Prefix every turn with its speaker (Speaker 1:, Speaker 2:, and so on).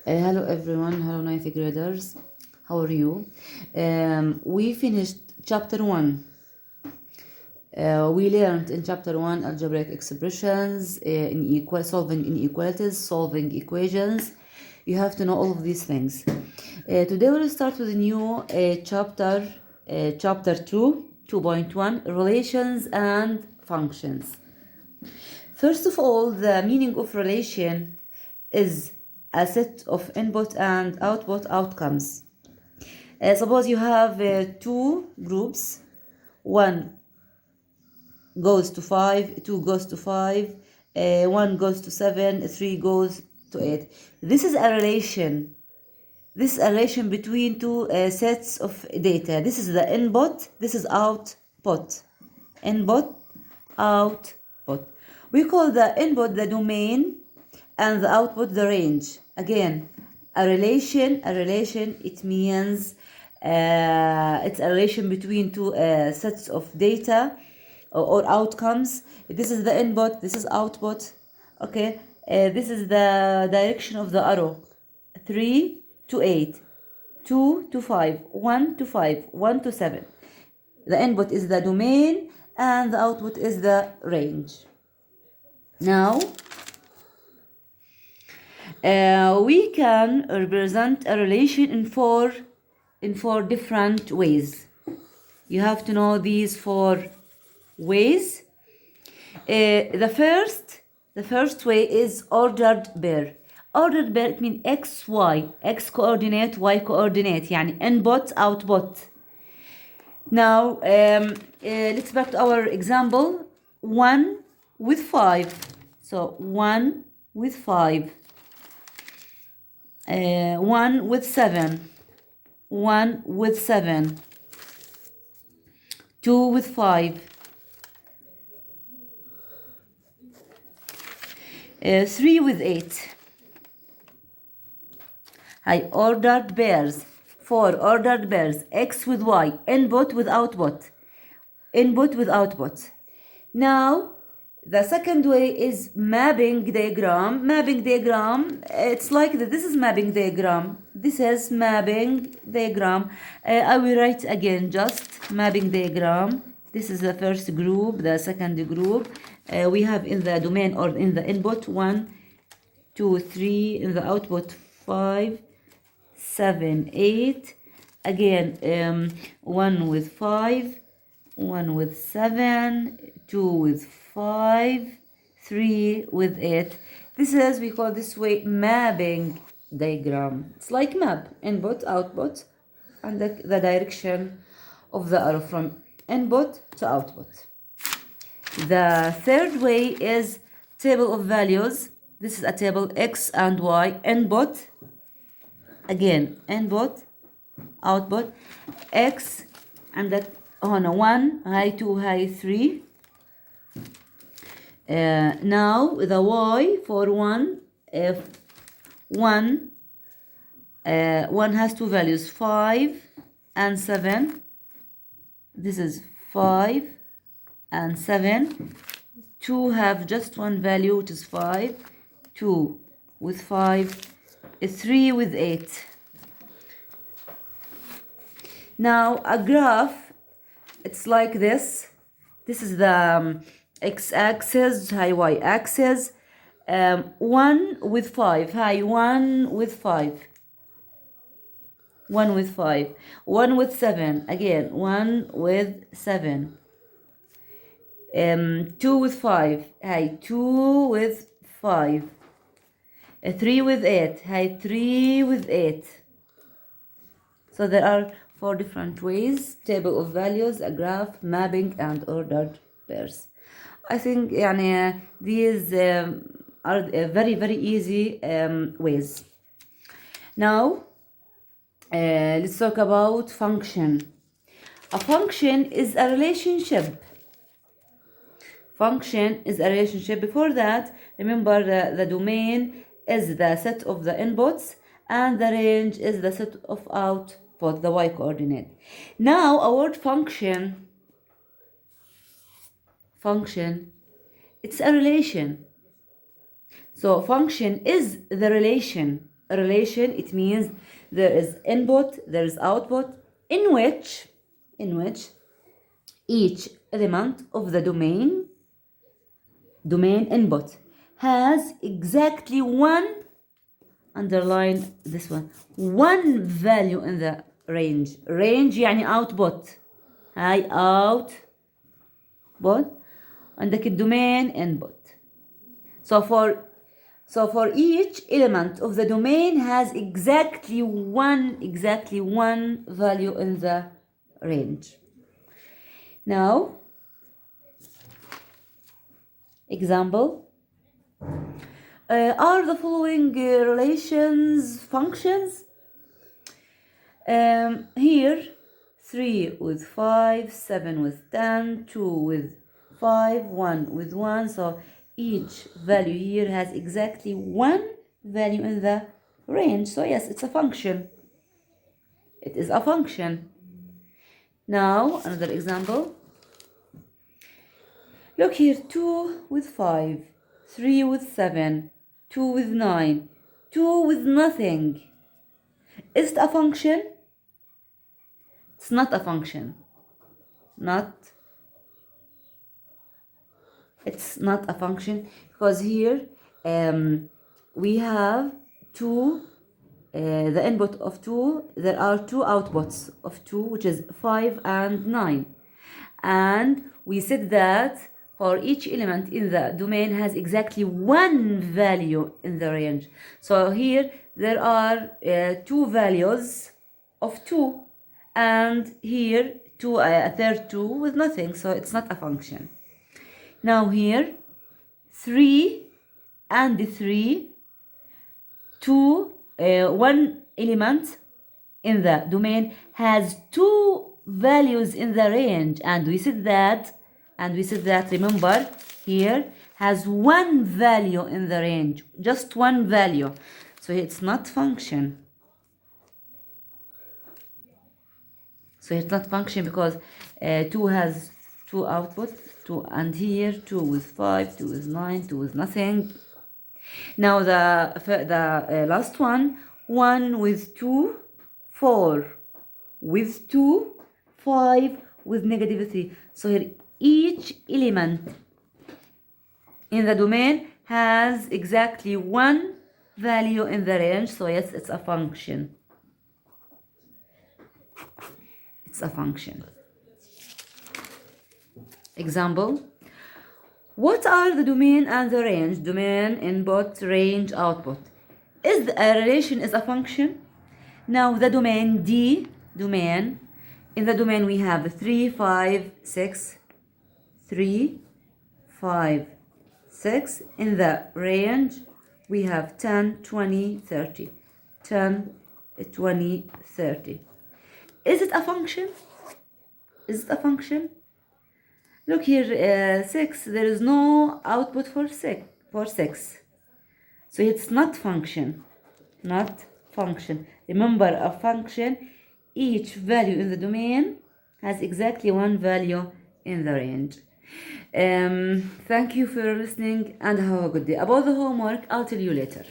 Speaker 1: Hello everyone, hello ninth graders. How are you? We finished chapter 1. We learned in chapter 1 algebraic expressions, solving inequalities, solving equations. You have to know all of these things. Today we'll start with a new chapter 2, 2.1, relations and functions. First of all, the meaning of relation is a set of input and output outcomes. Suppose you have two groups, one goes to 5, 2 goes to 5, 1 goes to 7, 3 goes to 8. This is a relation. This is a relation between two sets of data. This is the input, this is output. Input, output. We call the input the domain and the output the range. Again, a relation, it means it's a relation between two sets of data or outcomes. This is the input, this is output. Okay, this is the direction of the arrow. 3 to 8, 2 to 5, 1 to 5, 1 to 7. The input is the domain and the output is the range. Now, we can represent a relation in four different ways. You have to know these four ways. The first way is ordered pair. Ordered pair, it means x, y, x coordinate, y coordinate, يعني input, output. Now, let's back to our example. 1 with 5. So 1 with 5. 1 with 7. 1 with 7. 2 with 5. 3 with 8. High ordered pairs. 4 ordered pairs. X with Y. Input with output. Input with output. Now, the second way is mapping diagram. Mapping diagram, it's like this is mapping diagram. This is mapping diagram. I will write again just mapping diagram. This is the first group, the second group. We have in the domain or in the input 1, 2, 3, in the output 5, 7, 8. Again, 1 with 5, 1 with 7, 2 with 5, 3 with 8. This is, we call this way mapping diagram. It's like map, input, output, and the direction of the arrow from input to output. The third way is table of values. This is a table X and Y. Input, again, input, output, X, and that on 1, high 2, high 3. Now the Y for 1, 1 has two values, 5 and 7. This is 5 and 7. 2 have just one value, which is 5. 2 with 5, 3 with 8. Now a graph, it's like this. This is the x-axis, high y-axis. 1 with 5, high 1 with 5. 1 with 5. 1 with 7, again 1 with 7. 2 with 5, high 2 with 5. 3 with 8, high 3 with 8. So there are four different ways: table of values, a graph, mapping, and ordered pairs. I think these are very easy ways. Now, let's talk about function. A function is a relationship. Function is a relationship. Before that, remember the domain is the set of the inputs and the range is the set of output, the y coordinate. Now, a word function, it's a relation. So function is the relation. relation, it means there is input, there is output, in which each element of the domain input has exactly one, underline this one value in the range. range يعني output. هاي output. عندك الدومين input. So for each element of the domain has exactly one value in the range. Now, example. Are the following relations functions? Here, 3 with 5, 7 with 10, 2 with 5, 1 with 1. So each value here has exactly one value in the range. So yes, it's a function. It is a function. Now, another example. Look here, 2 with 5, 3 with 7, 2 with 9, 2 with nothing. Is it a function? It's not a function. It's not a function because here we have two, the input of 2, there are two outputs of 2, which is 5 and 9. And we said that for each element in the domain has exactly one value in the range. So here there are two values of 2, and here a third 2 with nothing, so it's not a function. Now here 3 and 3, 2, one element in the domain has two values in the range, and we said that remember, here has one value in the range, just one value, so it's not function. So it's not function because 2 has two outputs, 2, and here 2 with 5, 2 with 9, 2 with nothing. Now the last one, 1 with 2, 4 with 2, 5 with -3. So here each element in the domain has exactly one value in the range. So yes, it's a function. It's a function. Example. What are the domain and the range? Domain, input, range, output. Is a relation is a function? Now the domain D, domain. In the domain we have 3, 5, 6. 3, 5, 6. In the range we have 10, 20, 30. 10, 20, 30. Is it a function? Is it a function? Look here, 6, there is no output for 6. So it's not function. Remember, a function, each value in the domain has exactly one value in the range. Thank you for listening and have a good day. About the homework, I'll tell you later.